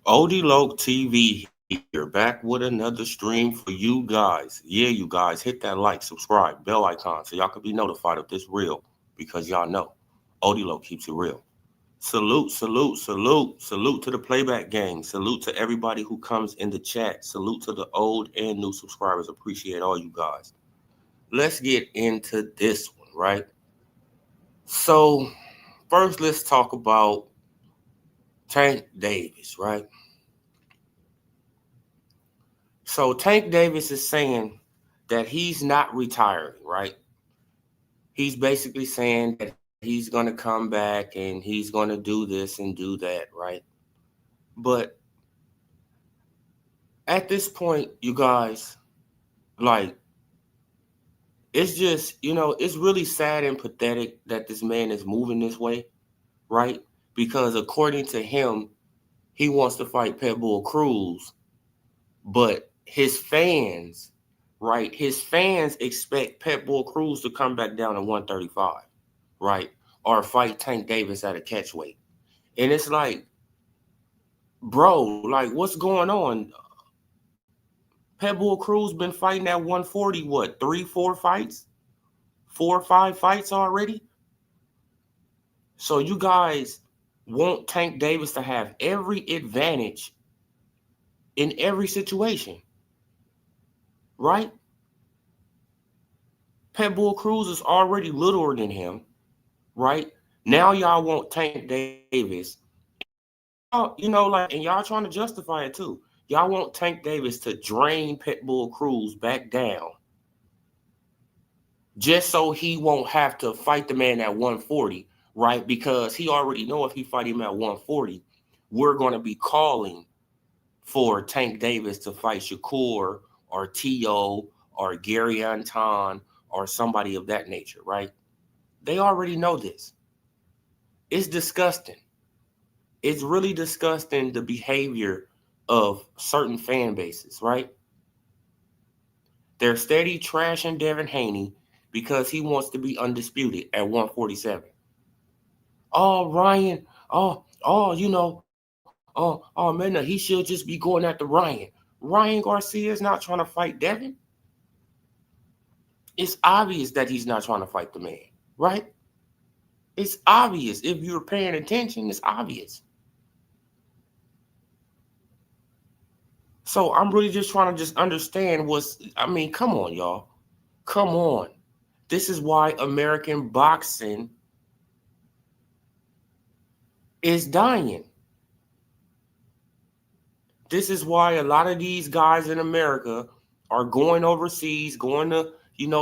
Odie Loke TV here, back with another stream for you guys. Yeah, you guys, hit that like, subscribe, bell icon so y'all can be notified of this real because y'all know Odie Loke keeps it real. Salute, salute, salute, salute to the playback gang. Salute to everybody who comes in the chat. Salute to the old and new subscribers. Appreciate all you guys. Let's get into this one, right? So, first, let's talk about Tank Davis, right? So Tank Davis is saying that he's not retiring, right? He's basically saying that he's going to come back and he's going to do this and do that, right? But at this point, you guys, like, it's just, it's really sad and pathetic that this man is moving this way, right? Because according to him, he wants to fight Pitbull Cruz, but his fans, right? His fans expect Pitbull Cruz to come back down to 135, right? Or fight Tank Davis at a catchweight. And it's like, bro, like what's going on? Pitbull Cruz been fighting at 140, what, 3, 4 fights? 4 or 5 fights already? So you guys want Tank Davis to have every advantage in every situation, right? Pitbull Cruz is already littler than him, right? Now y'all want Tank Davis. Like, and y'all trying to justify it too. Y'all want Tank Davis to drain Pitbull Cruz back down just so he won't have to fight the man at 140, right? Because he already know if he fight him at 140, we're going to be calling for Tank Davis to fight Shakur or T.O. or Gary Anton or somebody of that nature, right? They already know this. It's disgusting. It's really disgusting the behavior of certain fan bases, right? They're steady trashing Devin Haney because he wants to be undisputed at 147. Oh, Ryan, man, he should just be going after Ryan. Ryan Garcia is not trying to fight Devin. It's obvious that he's not trying to fight the man, right? It's obvious. If you're paying attention, it's obvious. So I'm really just trying to just understand come on, y'all. Come on. This is why American boxing is dying. This is why a lot of these guys in America are going overseas, going to,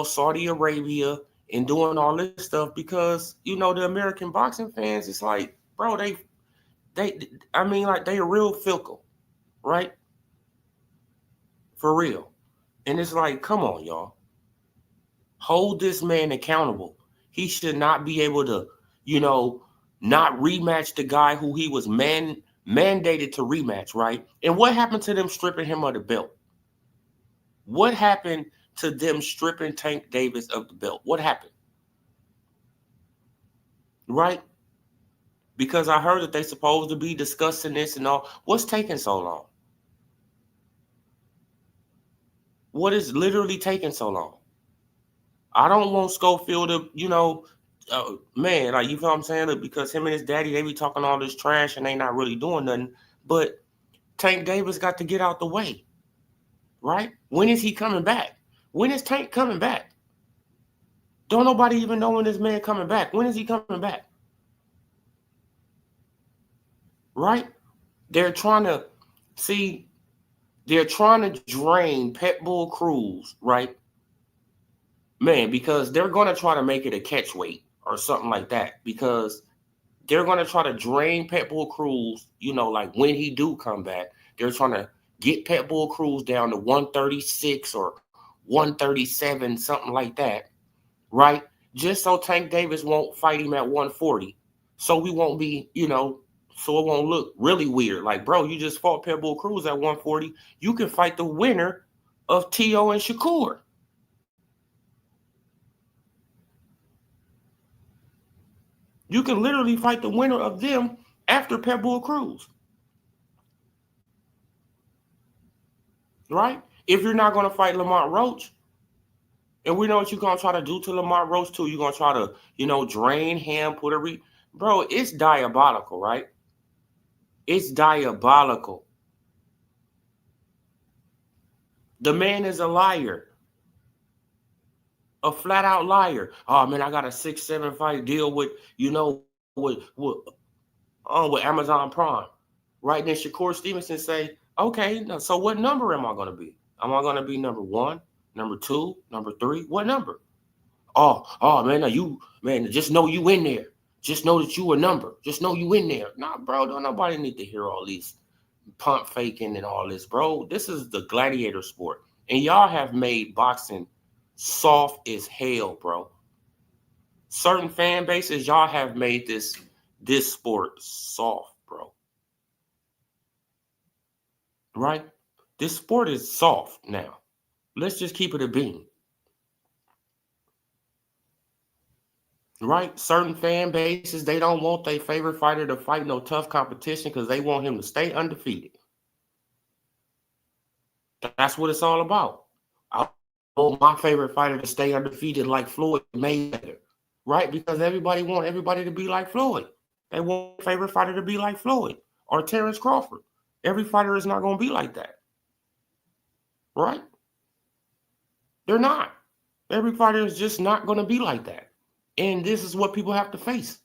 Saudi Arabia and doing all this stuff because, the American boxing fans, it's like, bro, they are real fickle, right? For real. And it's like, come on, y'all. Hold this man accountable. He should not be able to, you know, not rematch the guy who he was mandated to rematch, right? And what happened to them stripping him of the belt? What happened to them stripping Tank Davis of the belt? What happened? Right? Because I heard that they supposed to be discussing this and all. What's taking so long? What is literally taking so long? I don't want Schofield to, man, like, you feel what I'm saying? Because him and his daddy, they be talking all this trash and they not really doing nothing. But Tank Davis got to get out the way, right? When is he coming back? When is Tank coming back? Don't nobody even know when this man coming back. When is he coming back? Right? They're trying to see, they're trying to drain Pitbull Cruz, right? Man, because they're going to try to make it a catch weight or something like that. Because they're going to try to drain Pitbull Cruz, like when he do come back, they're trying to get Pitbull Cruz down to 136 or 137, something like that, right? Just so Tank Davis won't fight him at 140. So we won't be, so it won't look really weird. Like, bro, you just fought Pitbull Cruz at 140. You can fight the winner of T.O. and Shakur. You can literally fight the winner of them after Pitbull Cruz. right? If you're not going to fight Lamont Roach, and we know what you're going to try to do to Lamont Roach too. You're going to try to, drain him, bro, it's diabolical, right? It's diabolical. The man is a liar, a flat out liar. Oh man, I got a 6-7 fight deal with, with Amazon Prime. Right? Then Shakur Stevenson say, okay, so what number am I going to be? Am I going to be number 1, number 2, number 3? What number? Oh man, just know you in there. Just know that you a number. Just know you in there. Nah, bro, don't nobody need to hear all these pump faking and all this, bro. This is the gladiator sport. And y'all have made boxing soft as hell, bro. Certain fan bases, y'all have made this sport soft, bro. Right? This sport is soft now. Let's just keep it a bean. Right? Certain fan bases, they don't want their favorite fighter to fight no tough competition because they want him to stay undefeated. That's what it's all about. I want my favorite fighter to stay undefeated like Floyd Mayweather. Right? Because everybody want everybody to be like Floyd. They want their favorite fighter to be like Floyd or Terrence Crawford. Every fighter is not going to be like that. Right? They're not. Every fighter is just not going to be like that. And this is what people have to face.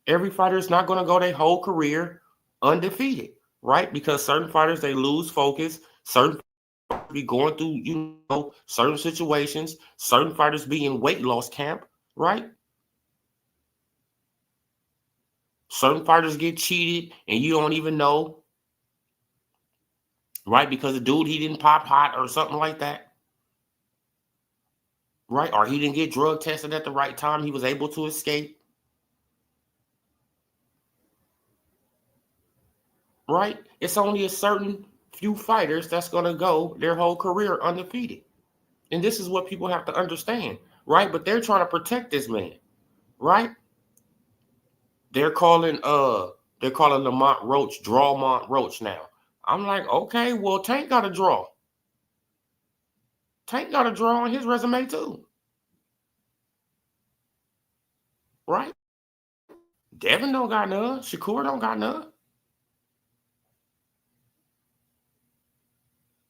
Every fighter is not going to go their whole career undefeated, right? Because certain fighters, they lose focus. Certain fighters be going through, certain situations. Certain fighters be in weight loss camp, right? Certain fighters get cheated and you don't even know, right? Because the dude, he didn't pop hot or something like that. Right? Or he didn't get drug tested at the right time. He was able to escape. Right? It's only a certain few fighters that's going to go their whole career undefeated. And this is what people have to understand. Right? But they're trying to protect this man. Right? They're calling Lamont Roach Drawmont Roach now. I'm like, okay, well, Tank got a draw. Tank got a draw on his resume too. Right? Devin don't got none. Shakur don't got none.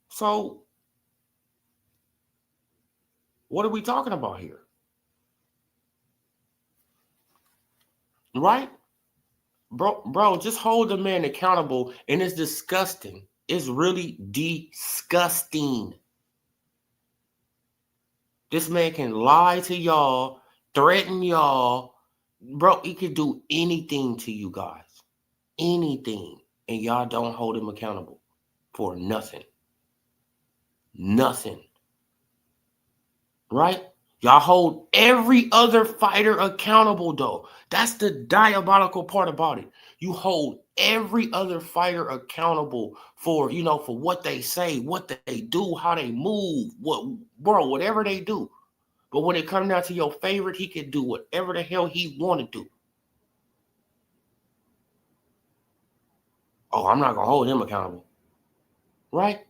So what are we talking about here? Right? Bro, just hold the man accountable. And it's disgusting. It's really disgusting. This man can lie to y'all, threaten y'all. Bro, he could do anything to you guys. Anything. And y'all don't hold him accountable for nothing. Nothing. Right? Y'all hold every other fighter accountable, though. That's the diabolical part about it. You hold every other fighter accountable for, for what they say, what they do, how they move, whatever they do. But when it comes down to your favorite, he can do whatever the hell he want to do. Oh, I'm not going to hold him accountable. Right?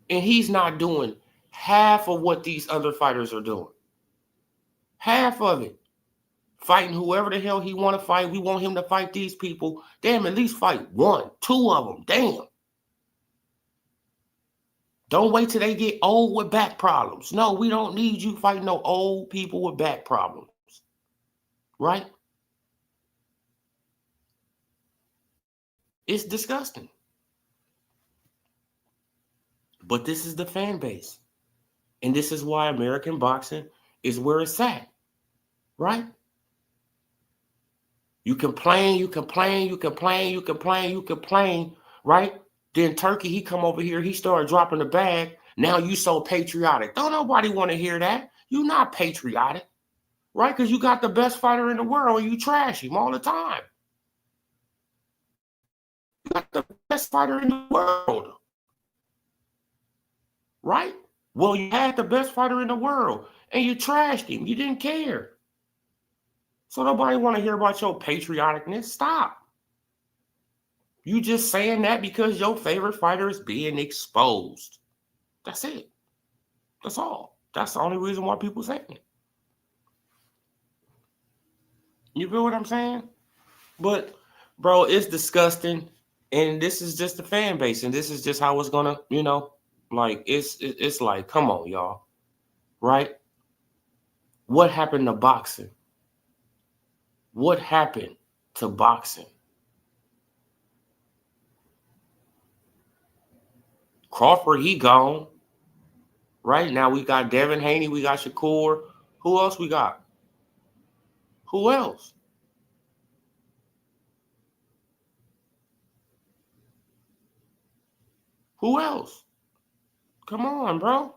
And he's not doing half of what these other fighters are doing. Half of it. Fighting whoever the hell he want to fight. We want him to fight these people. Damn, at least fight 1, 2 of them. Damn. Don't wait till they get old with back problems. No, we don't need you fighting no old people with back problems. Right? It's disgusting. But this is the fan base. And this is why American boxing is where it's at. Right? You complain, right? Then Turkey, he come over here, he started dropping the bag. Now you so patriotic. Don't nobody want to hear that. You not patriotic, right? Because you got the best fighter in the world and you trash him all the time. You got the best fighter in the world, right? Well, you had the best fighter in the world and you trashed him. You didn't care. So nobody want to hear about your patrioticness. Stop. You just saying that because your favorite fighter is being exposed. That's it. That's all. That's the only reason why people saying it. You feel what I'm saying? But bro, it's disgusting. And this is just the fan base, and this is just how it's gonna, like it's like, come on, y'all. Right? What happened to boxing? What happened to boxing? Crawford, he gone. Right now we got Devin Haney, we got Shakur. Who else we got? Who else? Who else? Come on, bro.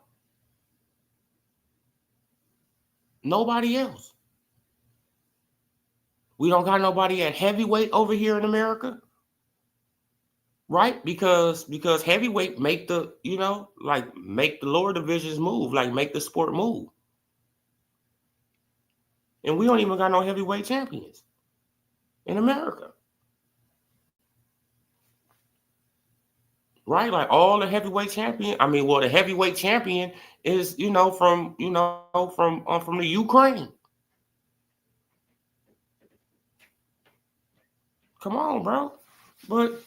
Nobody else. We don't got nobody at heavyweight over here in America. Right? Because heavyweight make the, make the lower divisions move, like make the sport move. And we don't even got no heavyweight champions in America. Right? Like all the heavyweight champion. I mean, well, the heavyweight champion is, from the Ukraine. Come on, bro. But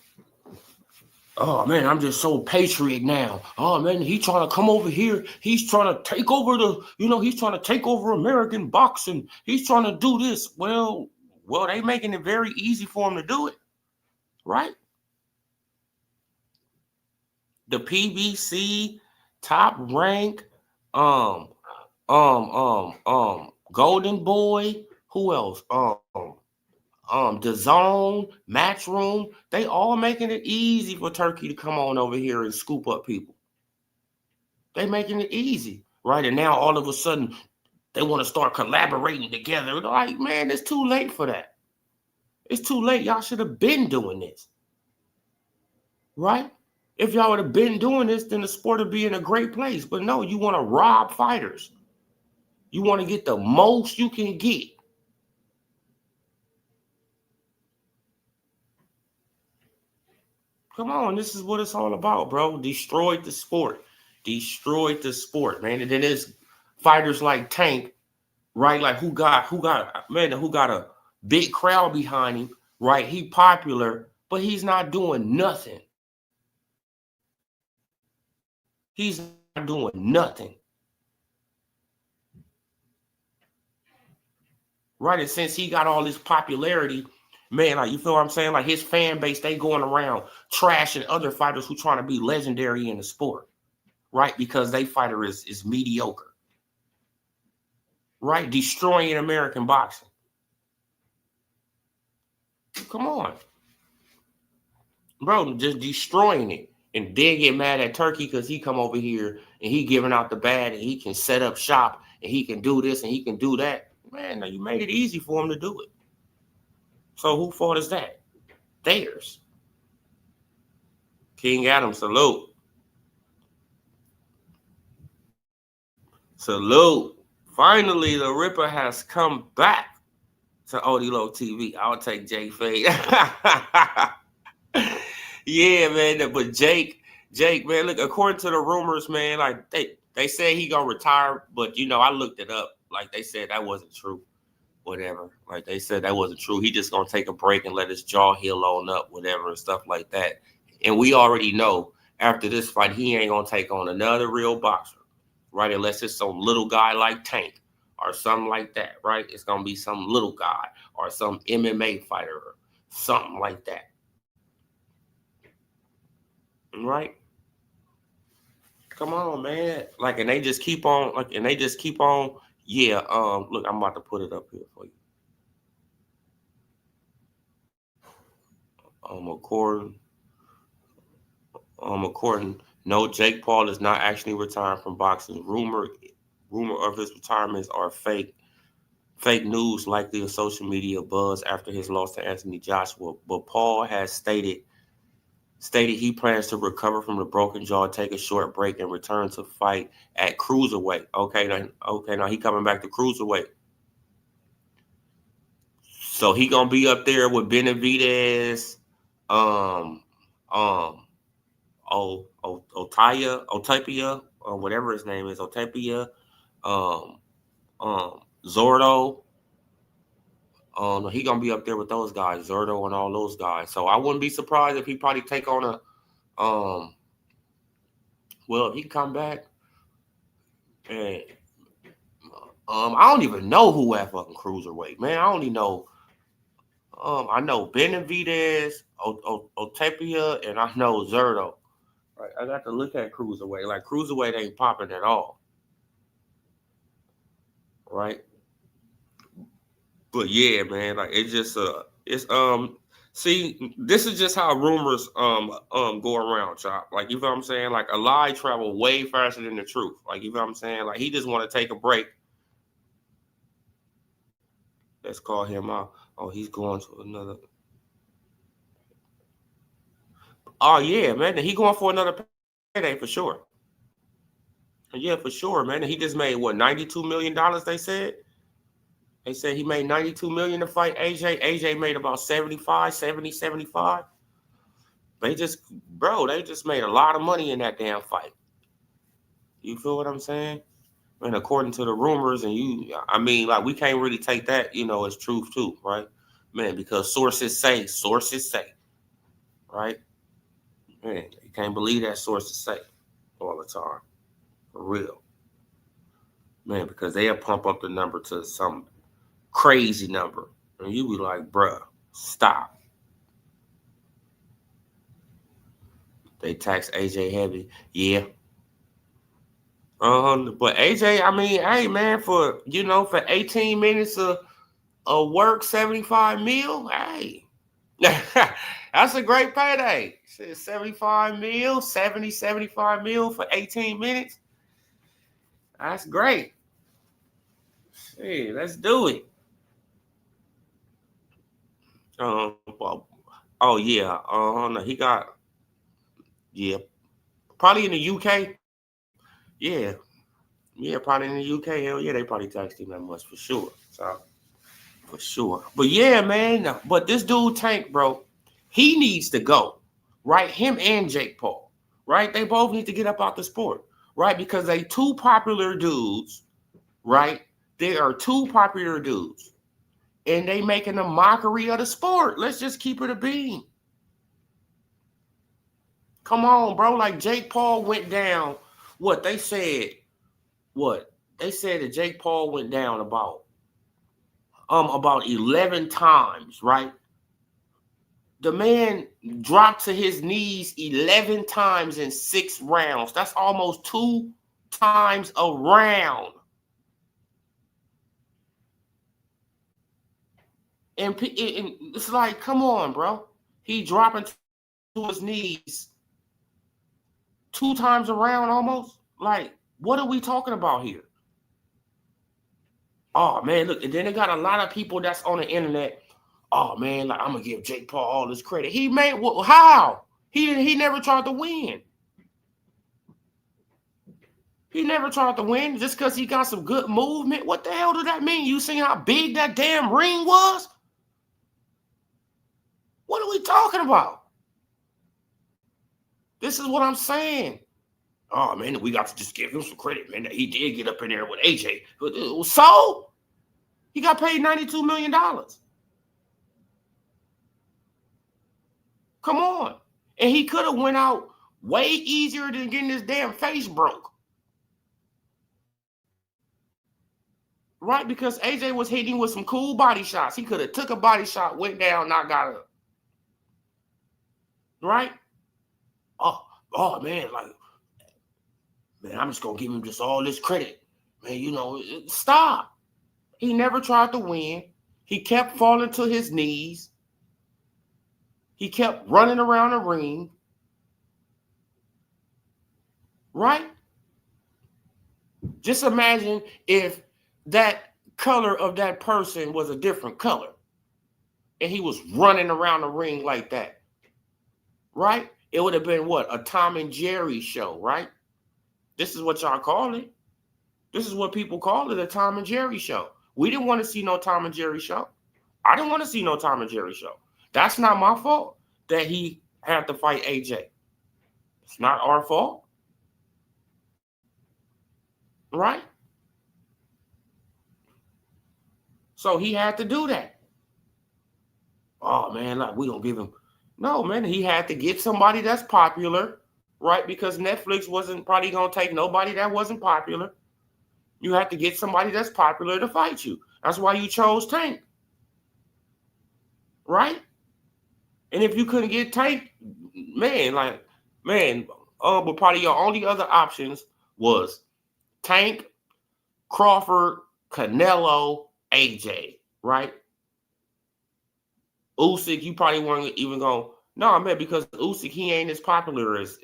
oh man, I'm just so patriot now. Oh man, he's trying to come over here. He's trying to take over he's trying to take over American boxing. He's trying to do this. Well, they making it very easy for him to do it, right? The PBC top rank, Golden Boy. Who else? DAZN, Matchroom, they all making it easy for Turkey to come on over here and scoop up people. They making it easy, right? And now all of a sudden they want to start collaborating together. Like, man, it's too late for that. It's too late. Y'all should have been doing this, right? If y'all would have been doing this, then the sport would be in a great place. But no, you want to rob fighters. You want to get the most you can get. Come on, this is what it's all about, bro. Destroyed the sport. Destroyed the sport, man. And then there's fighters like Tank, right? Like who got a big crowd behind him, right? He popular, but he's not doing nothing. He's not doing nothing. Right? And since he got all this popularity, man, like, you feel what I'm saying? Like his fan base, they going around trashing other fighters who trying to be legendary in the sport, right? Because they fighter is mediocre, right? Destroying American boxing. Come on, bro, just destroying it. And then get mad at Turkey because he come over here and he giving out the bad and he can set up shop and he can do this and he can do that. Man, you made it easy for him to do it. So who fault is that? Theirs. King Adam, salute. Salute. Finally, the Ripper has come back to Odilo TV. I'll take Jay Fade. Yeah, man. But Jake, man, look, according to the rumors, man, like they say he gonna retire, but I looked it up. Like they said that wasn't true. Whatever. Like they said that wasn't true. He just gonna take a break and let his jaw heal on up, whatever, and stuff like that. And we already know after this fight, he ain't gonna take on another real boxer, right? Unless it's some little guy like Tank or something like that, right? It's gonna be some little guy or some MMA fighter or something like that. Right? Come on, man. Like, and they just keep on, yeah. Look, I'm about to put it up here for you. According, no, Jake Paul is not actually retiring from boxing. Rumor of his retirements are fake news, likely a social media buzz after his loss to Anthony Joshua. But Paul has stated he plans to recover from the broken jaw, take a short break, and return to fight at cruiserweight. Now he coming back to cruiserweight. So he gonna be up there with Benavidez, um, Otapia, or whatever his name is, Otapia, um, Zordo. He gonna be up there with those guys, Zerto and all those guys. So I wouldn't be surprised if he probably take on a well, if he come back and I don't even know who at fucking cruiserweight, man. I only know I know Benavidez, Otapia, and I know Zerto. Right, I got to look at cruiserweight. Like cruiserweight ain't popping at all. Right? But yeah, man, like it's just it's see, this is just how rumors go around, Chop. Like you know what I'm saying? Like a lie travel way faster than the truth. Like you know what I'm saying? Like he just want to take a break. Let's call him out. Oh, he's going to another. Oh yeah, man. He going for another payday for sure. Yeah, for sure, man. He just made what, $92 million, they said? They said he made $92 million to fight AJ. AJ made about 75. They just made a lot of money in that damn fight. You feel what I'm saying? And according to the rumors, and I mean, like, we can't really take that, as truth too, right? Man, because sources say, right? Man, you can't believe that sources say all the time. For real. Man, because they'll pump up the number to some crazy number. And you be like, bruh, stop. They tax AJ heavy. Yeah. But AJ, I mean, hey man, for 18 minutes of work, 75 mil, hey. That's a great payday. 75 mil, 75 mil for 18 minutes. That's great. Hey, let's do it. Well, oh yeah. No, he got, yeah, probably in the UK. Yeah. Yeah, probably in the UK. Hell yeah, they probably taxed him that much for sure. So for sure. But yeah, man. But this dude Tank, bro, he needs to go. Right? Him and Jake Paul. Right? They both need to get up out the sport. Right? Because they two popular dudes. Right? They are two popular dudes. And they making a mockery of the sport. Let's just keep it a bean. Come on, bro. Like Jake Paul went down. What they said. What? They said that Jake Paul went down about 11 times, right? The man dropped to his knees 11 times in 6 rounds. That's almost 2 times a round. And it's like, come on, bro. He dropping to his knees 2 times a round almost. Like, what are we talking about here? Oh, man, look. And then they got a lot of people that's on the internet. Oh, man, like, I'm going to give Jake Paul all this credit. He made, how? He never tried to win. He never tried to win just because he got some good movement. What the hell did that mean? You seen how big that damn ring was? What are we talking about? This is what I'm saying. Oh, man, we got to just give him some credit, man. He did get up in there with AJ. So? He got paid $92 million. Come on. And he could have went out way easier than getting his damn face broke. Right? Because AJ was hitting with some cool body shots. He could have took a body shot, went down, not got up. Right? Oh, man, like, man, I'm just going to give him just all this credit. Man, stop. He never tried to win. He kept falling to his knees. He kept running around the ring. Right? Just imagine if that color of that person was a different color and he was running around the ring like that. Right? It would have been what? A Tom and Jerry show, right? This is what y'all call it. This is what people call it, a Tom and Jerry show. We didn't want to see no Tom and Jerry show. I didn't want to see no Tom and Jerry show. That's not my fault. that he had to fight AJ. It's not our fault. Right? So he had to do that. Oh man, like we don't give him. No, man, he had to get somebody that's popular, right? Because Netflix wasn't probably gonna take nobody that wasn't popular. You had to get somebody that's popular to fight you. That's why you chose Tank. Right? And if you couldn't get Tank, man, but probably your only other options was Tank, Crawford, Canelo, AJ, right? Usyk, you probably weren't even going. No, man, because Usyk, he ain't as popular as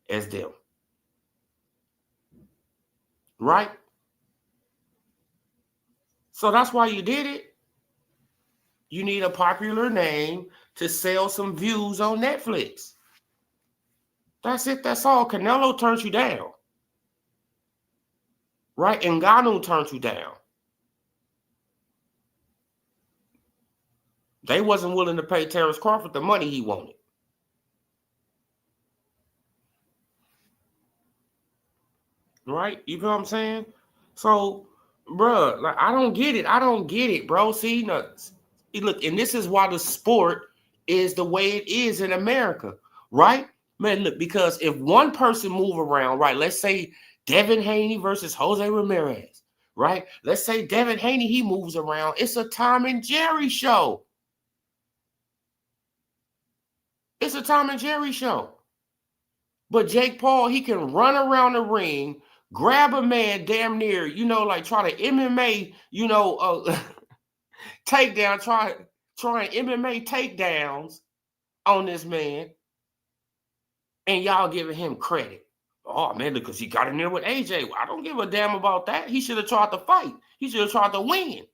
them, right? So that's why you did it. You need a popular name to sell some views on Netflix. That's it. That's all. Canelo turns you down, right? Ngannou turns you down. They wasn't willing to pay Terrence Crawford the money he wanted. Right? You know what I'm saying? So, bruh, like I don't get it. I don't get it, bro. See, look, and this is why the sport is the way it is in America, right? Man, look, because if one person move around, right? Let's say Devin Haney versus Jose Ramirez, right? Let's say Devin Haney, he moves around. It's a Tom and Jerry show. It's a Tom and Jerry show. But Jake Paul, he can run around the ring, grab a man damn near, like try to MMA, takedown, trying MMA takedowns on this man, and y'all giving him credit. Oh man, because he got in there with AJ. I don't give a damn about that. He should have tried to fight. He should have tried to win.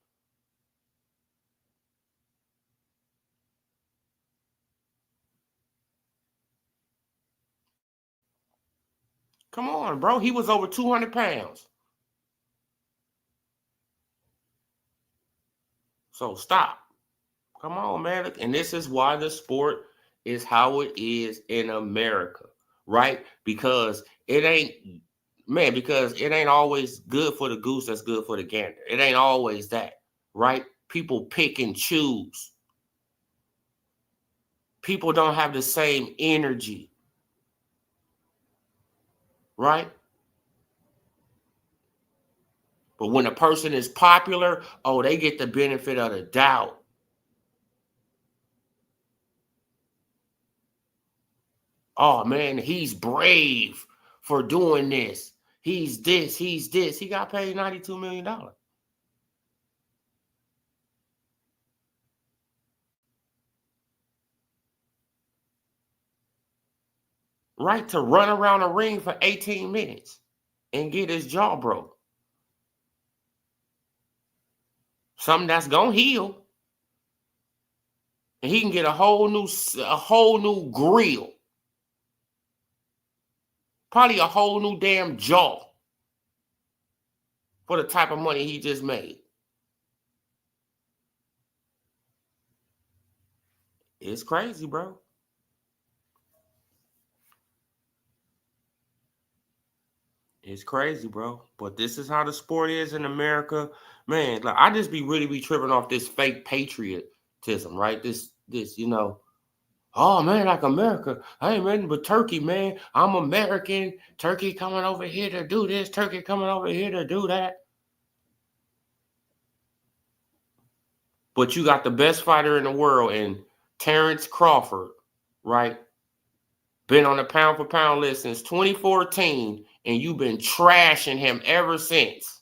Come on, bro. He was over 200 pounds. So stop. Come on, man. And this is why the sport is how it is in America, right? Because it ain't always good for the goose that's good for the gander. It ain't always that, right? People pick and choose. People don't have the same energy, right? But when a person is popular, oh, they get the benefit of the doubt. Oh man, he's brave for doing this. He's this, he's this. He got paid $92 million. Right, to run around a ring for 18 minutes and get his jaw broke. Something that's gonna heal. And he can get a whole new grill. Probably a whole new damn jaw for the type of money he just made. It's crazy, bro. It's crazy, bro. But this is how the sport is in America. Man, like I just be tripping off this fake patriotism, right? Oh man, like America. I ain't ready but Turkey, man. I'm American. Turkey coming over here to do this. Turkey coming over here to do that. But you got the best fighter in the world in Terrence Crawford, right? Been on the pound for pound list since 2014, and you've been trashing him ever since.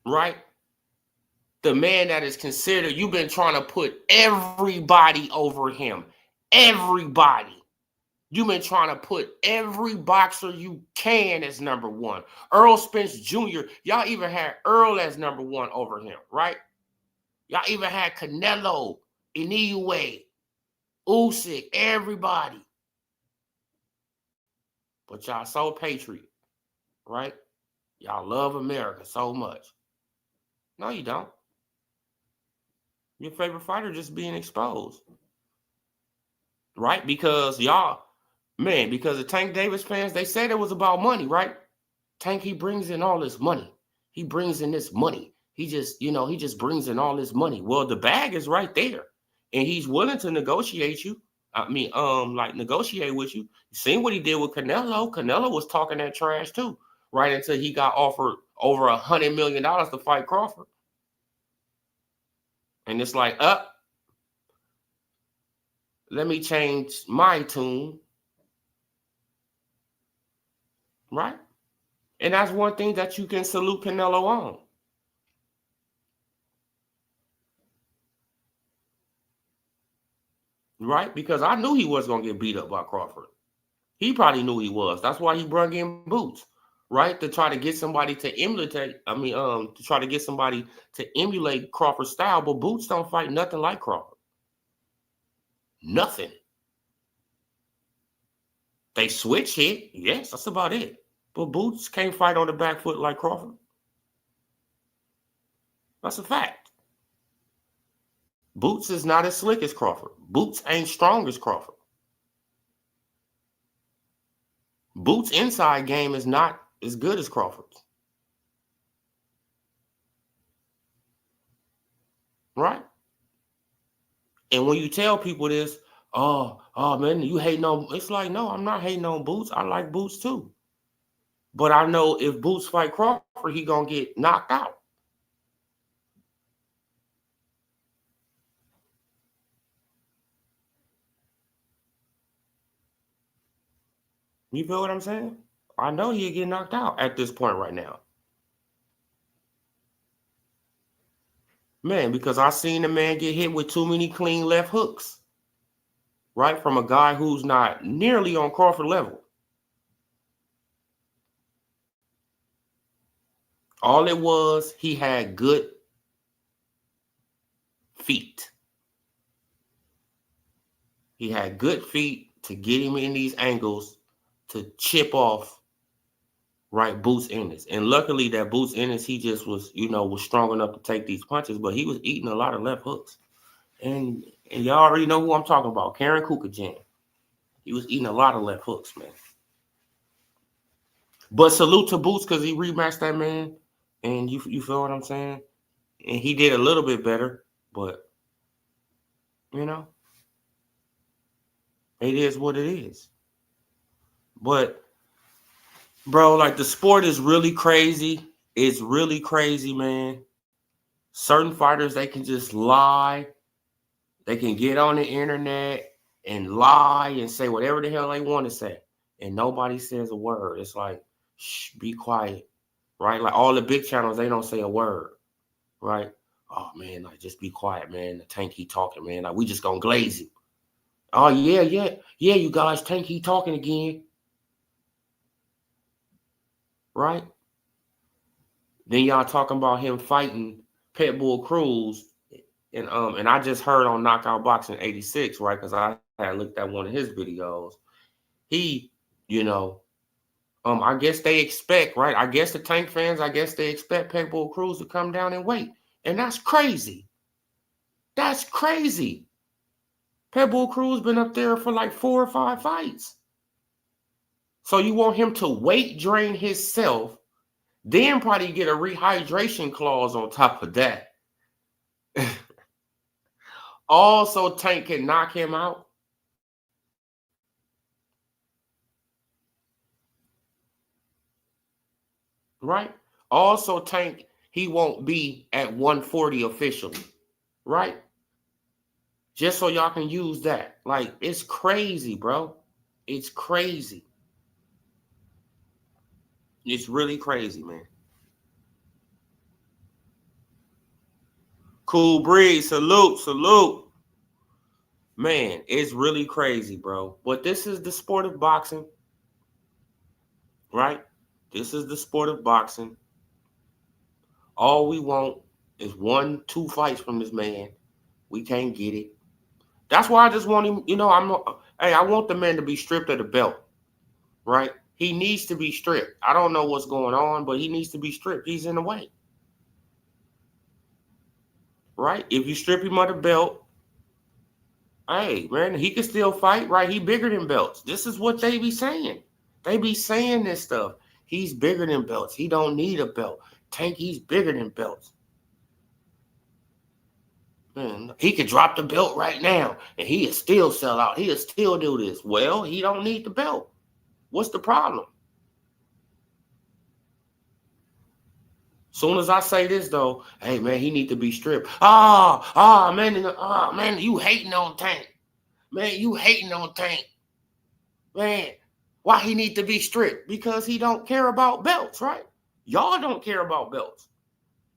Right? The man that is considered, you've been trying to put everybody over him. Everybody. You've been trying to put every boxer you can as number one. Earl Spence Jr., y'all even had Earl as number one over him, right? Y'all even had Canelo, Inoue, Usyk, everybody. But y'all so patriot, right? Y'all love America so much. No, you don't. Your favorite fighter just being exposed. Right? Because y'all, man, because the Tank Davis fans, they said it was about money, right? Tank, he brings in all this money. He brings in this money. He just, he just brings in all this money. Well, the bag is right there. And he's willing to negotiate you. Like negotiate with you. You seen what he did with Canelo. Canelo was talking that trash too, right? Until he got offered over $100 million to fight Crawford. And it's like, let me change my tune. Right? And that's one thing that you can salute Canelo on. Right? Because I knew he was going to get beat up by Crawford. He probably knew he was. That's why he brought in Boots, right? To try to get somebody to to try to get somebody to emulate Crawford's style. But Boots don't fight nothing like Crawford. Nothing. They switch hit. Yes, that's about it. But Boots can't fight on the back foot like Crawford. That's a fact. Boots is not as slick as Crawford. Boots ain't strong as Crawford. Boots' inside game is not as good as Crawford's. Right? And when you tell people this, oh man, you hating on, it's like, no, I'm not hating on Boots. I like Boots too. But I know if Boots fight Crawford, he gonna get knocked out. You feel what I'm saying? I know he'll get knocked out at this point right now. Man, because I seen the man get hit with too many clean left hooks. Right? From a guy who's not nearly on Crawford level. All it was, he had good feet. He had good feet to get him in these angles to chip off, right, Boots Ennis. And luckily that Boots Ennis, he just was, was strong enough to take these punches, but he was eating a lot of left hooks. And y'all already know who I'm talking about, Karen Kukajan. He was eating a lot of left hooks, man. But salute to Boots because he rematched that man. And you feel what I'm saying? And he did a little bit better, but, it is what it is. But, bro, like the sport is really crazy. It's really crazy, man. Certain fighters, they can just lie. They can get on the internet and lie and say whatever the hell they want to say. And nobody says a word. It's like, shh, be quiet. Right? Like all the big channels, they don't say a word. Right? Oh, man, like just be quiet, man. The Tank, he talking, man. Like we just gonna glaze him. Oh, yeah, you guys, Tank, he talking again. Right? Then y'all talking about him fighting Pitbull Cruz. And I just heard on Knockout Boxing 86, right? Because I had looked at one of his videos. He, I guess they expect, right? I guess the Tank fans, I guess they expect Pitbull Cruz to come down and wait. And that's crazy. That's crazy. Pitbull Cruz been up there for like 4 or 5 fights. So you want him to weight drain himself, then probably get a rehydration clause on top of that. Also, Tank can knock him out. Right? Also, Tank, he won't be at 140 officially. Right? Just so y'all can use that. Like, it's crazy, bro. It's crazy. It's really crazy, man. Cool Breeze, salute. Man, it's really crazy, bro. But this is the sport of boxing. Right? This is the sport of boxing. All we want is 1-2 fights from this man. We can't get it. That's why I just want him, I want the man to be stripped of the belt, right? He needs to be stripped. I don't know what's going on, but he needs to be stripped. He's in the way. right? If you strip him of the belt, hey, man, he can still fight, right? He bigger than belts. This is what they be saying. They be saying this stuff. He's bigger than belts. He don't need a belt. Tank, he's bigger than belts. Man, he could drop the belt right now, and he'll still sell out. He'll still do this. Well, he don't need the belt. What's the problem? Soon as I say this, though, hey, man, he need to be stripped. Man, you hating on Tank. Man, you hating on Tank. Man, why he need to be stripped? Because he don't care about belts, right? Y'all don't care about belts.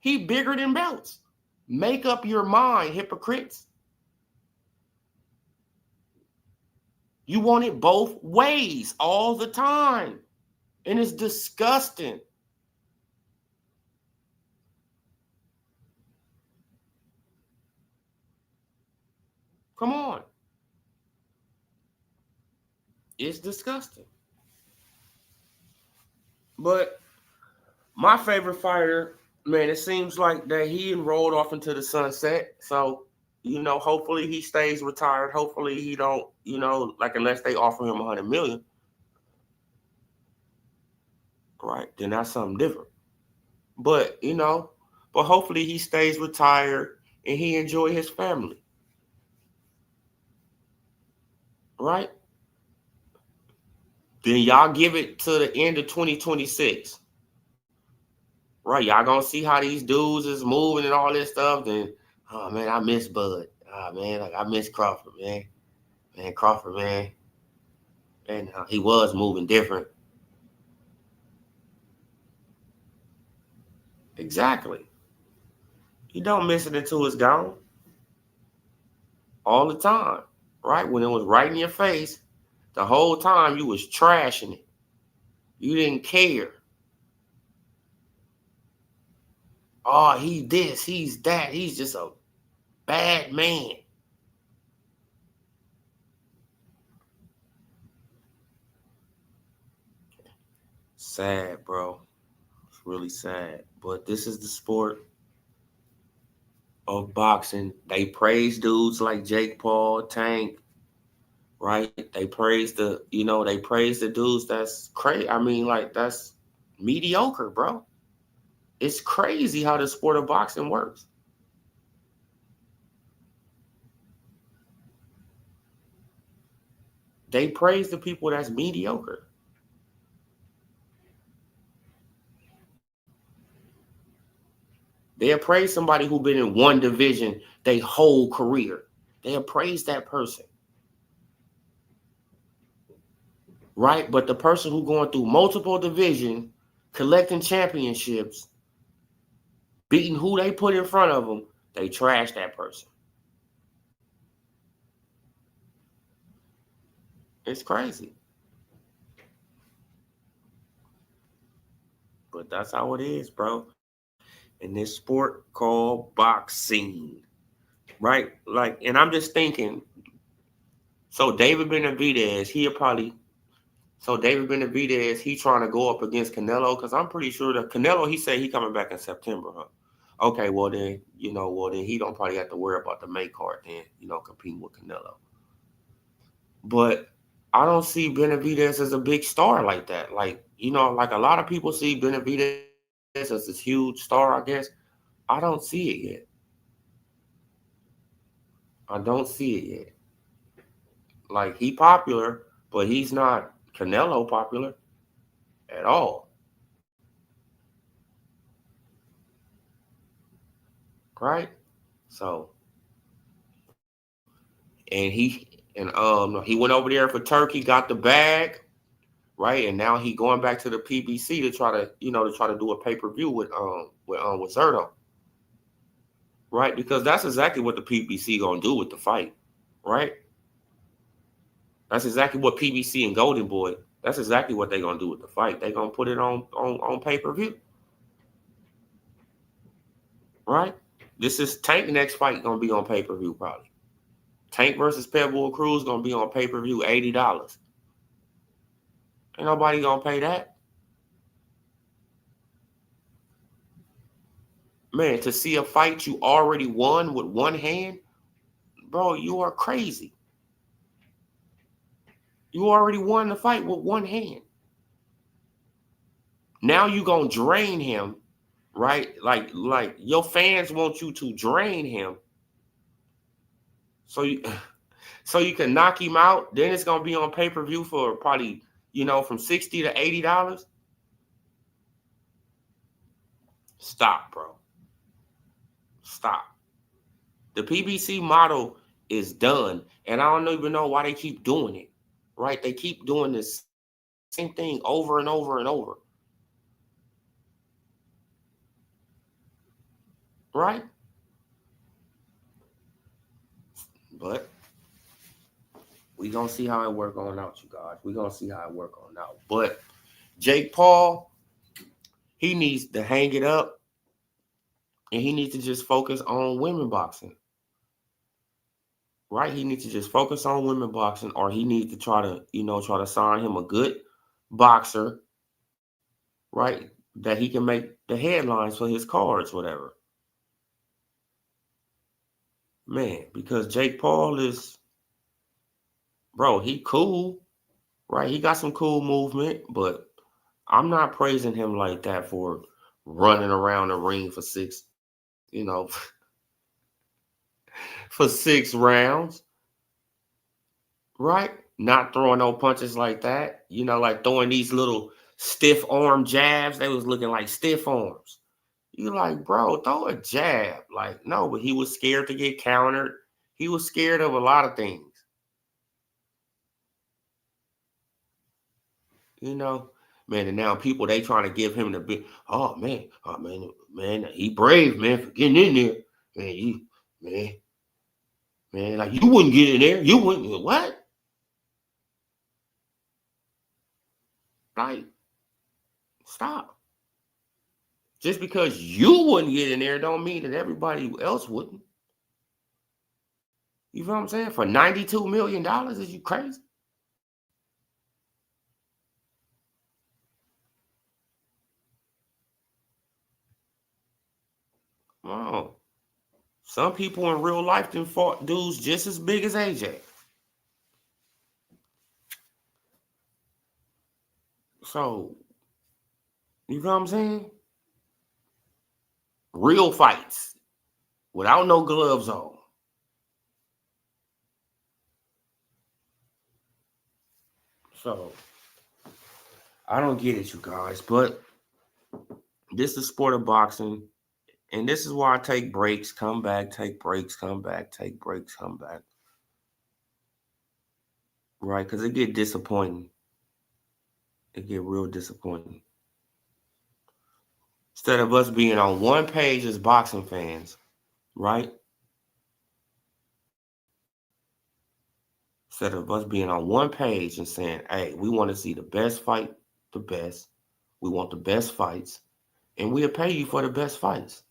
He bigger than belts. Make up your mind, hypocrites. You want it both ways all the time. And it's disgusting. Come on. It's disgusting. But my favorite fighter, man, it seems like that he enrolled off into the sunset. So, hopefully he stays retired. Hopefully he don't, like unless they offer him 100 million. Right. Then that's something different. But, hopefully he stays retired and he enjoy his family. Right? Then y'all give it to the end of 2026. Right, y'all gonna see how these dudes is moving and all this stuff. Then, oh man, I miss Bud. Oh man, like I miss Crawford, man. Man, Crawford, man. And he was moving different. Exactly. You don't miss it until it's gone. All the time. Right? When it was right in your face, the whole time you was trashing it. You didn't care. Oh, he this, he's that. He's just a bad man. Sad, bro. It's really sad. But this is the sport of boxing. They praise dudes like Jake Paul, Tank, right? They praise the dudes that's crazy. I mean, like, that's mediocre, bro. It's crazy how the sport of boxing works. They praise the people that's mediocre. They praise somebody who been in one division their whole career. They praise that person. Right? But the person who going through multiple divisions, collecting championships, beating who they put in front of them, they trash that person. It's crazy. But that's how it is, bro. In this sport called boxing. Right? Like, and I'm just thinking, so David Benavidez, David Benavidez, he trying to go up against Canelo, because I'm pretty sure that Canelo, he said he coming back in September, huh? Okay, then he don't probably have to worry about the May card then, competing with Canelo. But I don't see Benavidez as a big star like that. Like, like a lot of people see Benavidez as this huge star, I guess. I don't see it yet. I don't see it yet. Like, he popular, but he's not Canelo popular at all. Right? So, and he went over there for Turkey, got the bag, right? And now he going back to the PBC to try to do a pay-per-view with Zerto. Right? Because that's exactly what the PBC gonna do with the fight, right? That's exactly what PBC and Golden Boy, that's exactly what they're gonna do with the fight. They're gonna put it on pay-per-view. Right? This is Tank next fight gonna be on pay-per-view probably. Tank versus Pitbull Cruz gonna be on pay-per-view, $80. Ain't nobody gonna pay that. Man, to see a fight you already won with one hand, bro, you are crazy. You already won the fight with one hand. Now you gonna drain him, right? Like your fans want you to drain him, so you so you can knock him out. Then it's gonna be on pay-per-view for probably, from $60 to $80. Stop, bro. Stop. The PBC model is done, and I don't even know why they keep doing it. Right? They keep doing this same thing over and over and over. Right? But we gonna see how it work on out, you guys. We gonna see how it work on out. But Jake Paul, he needs to hang it up, and he needs to just focus on women boxing. Right? He needs to just focus on women boxing, or he needs to try to sign him a good boxer, right? That he can make the headlines for his cards, whatever. Man, because Jake Paul is, bro, he cool, right? He got some cool movement, but I'm not praising him like that for running around the ring for for 6 rounds, right? Not throwing no punches like that, like throwing these little stiff arm jabs. They was looking like stiff arms. You like, bro, throw a jab. Like, no, but he was scared to get countered. He was scared of a lot of things. Man, and now people, they trying to give him the big, oh man, he brave, man, for getting in there. Man, like you wouldn't get in there. You wouldn't, what? Like, stop. Just because you wouldn't get in there don't mean that everybody else wouldn't. You know what I'm saying? For $92 million, is you crazy? Oh, some people in real life done fought dudes just as big as AJ. So, you know what I'm saying? Real fights without no gloves on. So, I don't get it, you guys, but this is the sport of boxing, and this is why I take breaks, come back, take breaks, come back, take breaks, come back. Right? Because it get disappointing. It get real disappointing. Instead of us being on one page as boxing fans, right? Instead of us being on one page and saying, hey, we want to see the best fight, the best. We want the best fights, and we'll pay you for the best fights.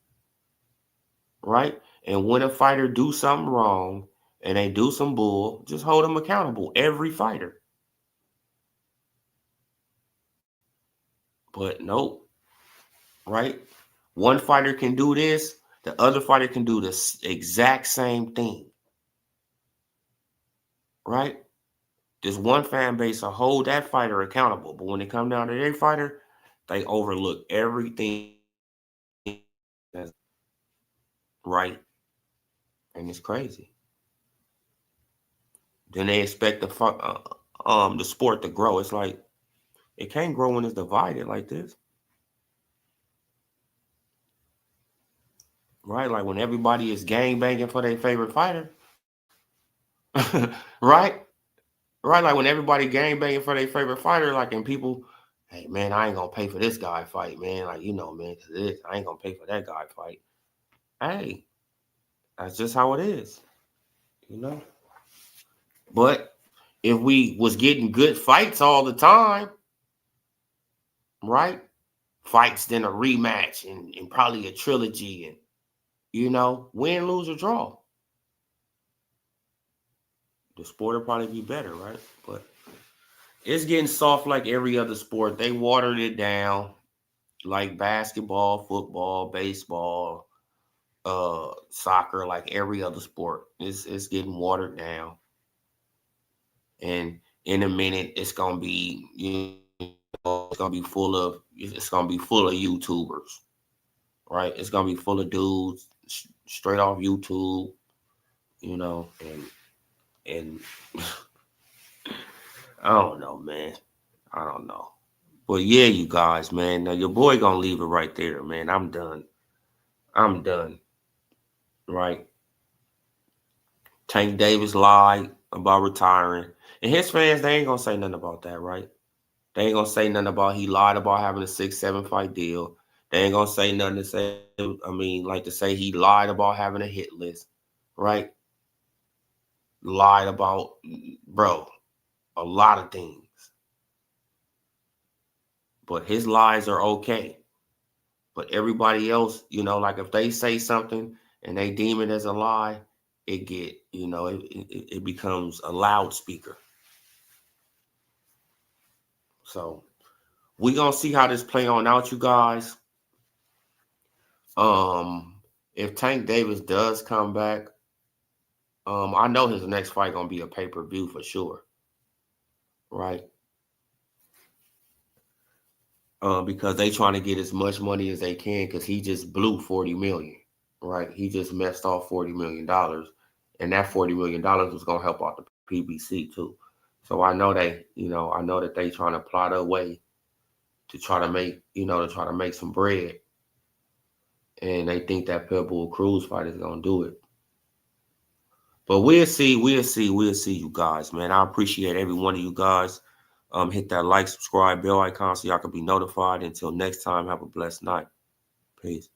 Right? And when a fighter do something wrong and they do some bull, just hold them accountable, every fighter. But nope. Right? One fighter can do this, the other fighter can do the exact same thing. Right? This one fan base will hold that fighter accountable. But when it comes down to their fighter, they overlook everything. That's right. And it's crazy. Then they expect the sport to grow. It's like, it can't grow when it's divided like this. Right? Like when everybody is gang banging for their favorite fighter. Right? Right? Like when everybody gang banging for their favorite fighter, like, and people, hey man, I ain't gonna pay for this guy fight, man. Like, man, cause I ain't gonna pay for that guy fight. Hey, that's just how it is. But if we was getting good fights all the time, right? Fights, then a rematch and probably a trilogy, and win, lose, or draw. The sport will probably be better, right? But it's getting soft like every other sport. They watered it down like basketball, football, baseball, soccer like every other sport. It's getting watered down. And in a minute, it's gonna be, it's gonna be full of YouTubers, right? It's gonna be full of dudes straight off YouTube, and I don't know, man. I don't know. But yeah, you guys, man. Now your boy gonna leave it right there, man. I'm done. I'm done. Right? Tank Davis lied about retiring. And his fans, they ain't gonna say nothing about that, right? They ain't gonna say nothing about he lied about having a 6-7 fight deal. They ain't gonna say nothing to say, like to say he lied about having a hit list, right? Lied about, bro, a lot of things. But his lies are okay. But everybody else, like if they say something and they deem it as a lie, it becomes a loudspeaker. So we gonna see how this play on out, you guys. If Tank Davis does come back, I know his next fight gonna be a pay-per-view for sure, right? Because they trying to get as much money as they can because he just blew $40 million, right? He just messed off $40 million, and that $40 million was gonna help out the PBC too. So I know that they trying to plot a way to try to make some bread, and they think that Pitbull Cruz fight is gonna do it. But we'll see, you guys, man. I appreciate every one of you guys. Hit that like, subscribe, bell icon so y'all can be notified. Until next time, have a blessed night. Peace.